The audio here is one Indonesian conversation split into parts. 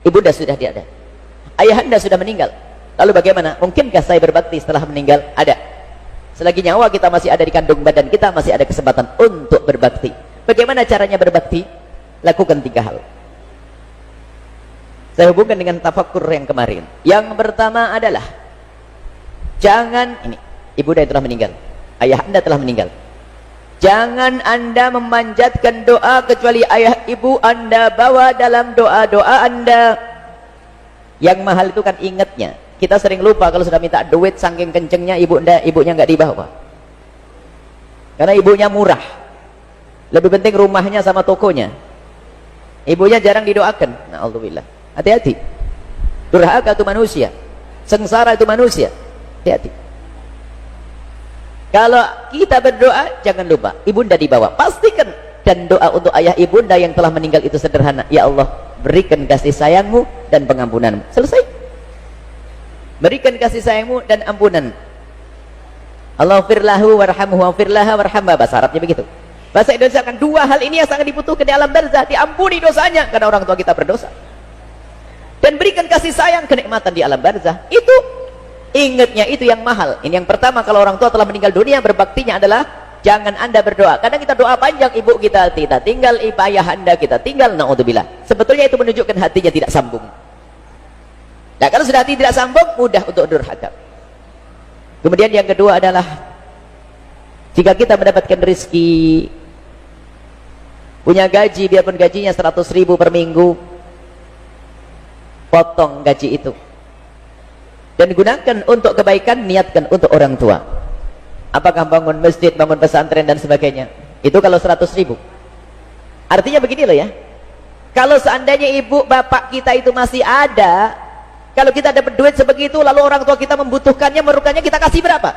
Ibunda sudah tiada, ayahanda sudah meninggal. Lalu bagaimana? Mungkinkah saya berbakti setelah meninggal? Ada. Selagi nyawa kita masih ada di kandung badan kita, masih ada kesempatan untuk berbakti. Bagaimana caranya berbakti? Lakukan 3 hal. Saya hubungkan dengan tafakkur yang kemarin. Yang pertama adalah, jangan, ini ibunda yang telah meninggal, ayah anda telah meninggal, jangan anda memanjatkan doa kecuali ayah ibu anda bawa dalam doa-doa anda. Yang mahal itu kan ingatnya. Kita sering lupa kalau sudah minta duit saking kencengnya ibunya nggak dibawa, karena ibunya murah. Lebih penting rumahnya sama tokonya. Ibunya jarang didoakan. Na'udzubillah. Hati-hati. Durhaka itu manusia, sengsara itu manusia. Hati-hati. Kalau kita berdoa, jangan lupa ibunda dibawa. Pastikan. Dan doa untuk ayah ibunda yang telah meninggal itu sederhana. Ya Allah, berikan kasih sayangmu dan pengampunanmu. Selesai. Berikan kasih sayangmu dan ampunan. Allahumma warhamhu wa'firlaha warhamha. Bahasa Arabnya begitu. Bahasa Indonesia kan 2 hal ini yang sangat dibutuhkan di alam barzah. Diampuni dosanya karena orang tua kita berdosa, dan berikan kasih sayang, kenikmatan di alam barzah. Itu ingatnya, itu yang mahal. Ini yang pertama. Kalau orang tua telah meninggal dunia, berbaktinya adalah jangan anda berdoa. Kadang kita doa panjang, ibu kita tinggal, ayah anda kita tinggal, na'udzubillah. Sebetulnya itu menunjukkan hatinya tidak sambung. Nah, kalau sudah hati tidak sambung, mudah untuk durhaka. Kemudian yang kedua adalah, jika kita mendapatkan rezeki, punya gaji, biarpun gajinya 100.000 per minggu, potong gaji itu dan gunakan untuk kebaikan, niatkan untuk orang tua. Apakah bangun masjid, bangun pesantren dan sebagainya. Itu kalau 100.000. Artinya begini loh ya, kalau seandainya ibu bapak kita itu masih ada, kalau kita dapat duit sebegitu, lalu orang tua kita membutuhkannya, memerlukannya, kita kasih berapa?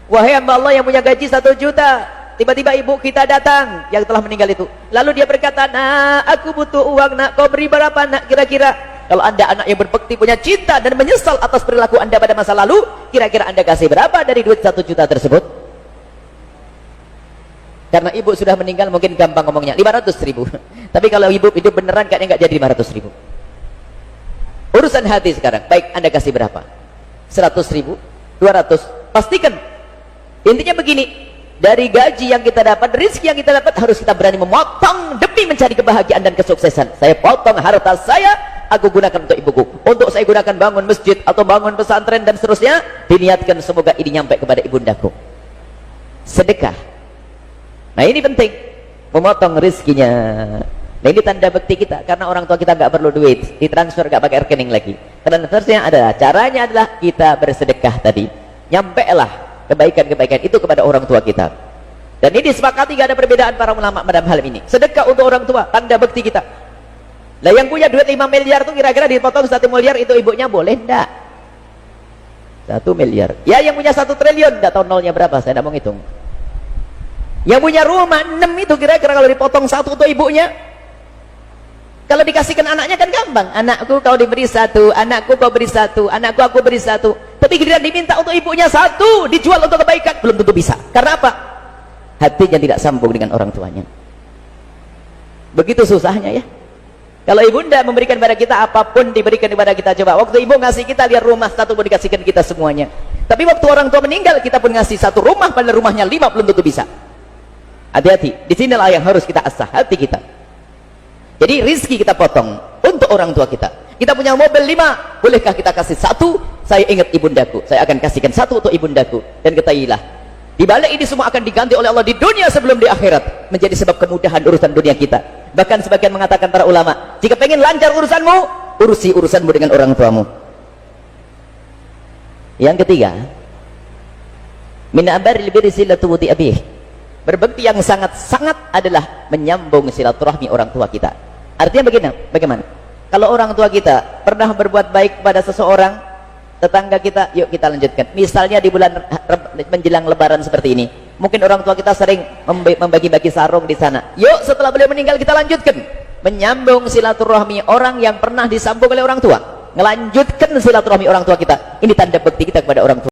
Wahai hamba Allah yang punya gaji 1 juta, tiba-tiba ibu kita datang yang telah meninggal itu, lalu dia berkata, nak, aku butuh uang, nak, kau beri berapa, nak, kira-kira? Kalau anda anak yang berbakti, punya cinta dan menyesal atas perilaku anda pada masa lalu, kira-kira anda kasih berapa dari duit 1 juta tersebut? Karena ibu sudah meninggal, mungkin gampang ngomongnya 500.000. Tapi kalau ibu hidup beneran, kayaknya nggak jadi 500.000. Urusan hati sekarang, baik, anda kasih berapa? 100.000, 200, pastikan. Intinya begini, dari gaji yang kita dapat, rezeki yang kita dapat, harus kita berani memotong demi mencari kebahagiaan dan kesuksesan. Saya potong harta saya, aku gunakan untuk ibuku, untuk saya gunakan bangun masjid atau bangun pesantren dan seterusnya. Diniatkan semoga ini nyampe kepada ibundaku. Sedekah. Nah, ini penting, memotong rezekinya. Nah, ini tanda bakti kita, karena orang tua kita nggak perlu duit, ditransfer nggak pakai rekening lagi. Karena seterusnya adalah, caranya adalah kita bersedekah tadi. Nyampelah kebaikan-kebaikan itu kepada orang tua kita. Dan ini disepakati, gak ada perbedaan para ulama dalam hal ini. Sedekah untuk orang tua, tanda bakti kita. Lah yang punya duit 5 miliar tuh kira-kira dipotong 1 miliar itu ibunya, boleh enggak? 1 miliar. Ya, yang punya 1 triliun, enggak tahu nolnya berapa, saya enggak mau ngitung. Yang punya rumah 6 itu kira-kira kalau dipotong 1 untuk ibunya, kalau dikasihkan anaknya kan gampang. Anakku kau diberi 1, anakku kau beri 1, anakku aku beri 1. Tapi giliran diminta untuk ibunya 1, dijual untuk kebaikan, belum tentu bisa. Karena apa? Hatinya tidak sambung dengan orang tuanya. Begitu susahnya ya. Kalau ibunda memberikan kepada kita, apapun diberikan kepada kita. Coba waktu ibu ngasih kita, lihat rumah 1 pun dikasihkan kita semuanya. Tapi waktu orang tua meninggal, kita pun ngasih 1 rumah, padahal rumahnya 5 belum tentu bisa. Hati-hati. Di sinilah yang harus kita asah hati kita. Jadi rizki kita potong untuk orang tua kita. Kita punya mobil 5, bolehkah kita kasih 1? Saya ingat ibundaku, saya akan kasihkan 1 untuk ibundaku. Dan ketahuilah, di balik ini semua akan diganti oleh Allah di dunia sebelum di akhirat, menjadi sebab kemudahan urusan dunia kita. Bahkan sebagian mengatakan para ulama, jika pengen lancar urusanmu, urusi urusanmu dengan orang tuamu. Yang ketiga, min abaril birri silatu wuti abih. Berbakti yang sangat-sangat adalah menyambung silaturahmi orang tua kita. Artinya bagaimana? Kalau orang tua kita pernah berbuat baik pada seseorang, tetangga kita, yuk kita lanjutkan. Misalnya di bulan menjelang lebaran seperti ini, mungkin orang tua kita sering membagi-bagi sarung di sana. Yuk setelah beliau meninggal kita lanjutkan, menyambung silaturahmi orang yang pernah disambung oleh orang tua. Ngelanjutkan silaturahmi orang tua kita. Ini tanda bakti kita kepada orang tua.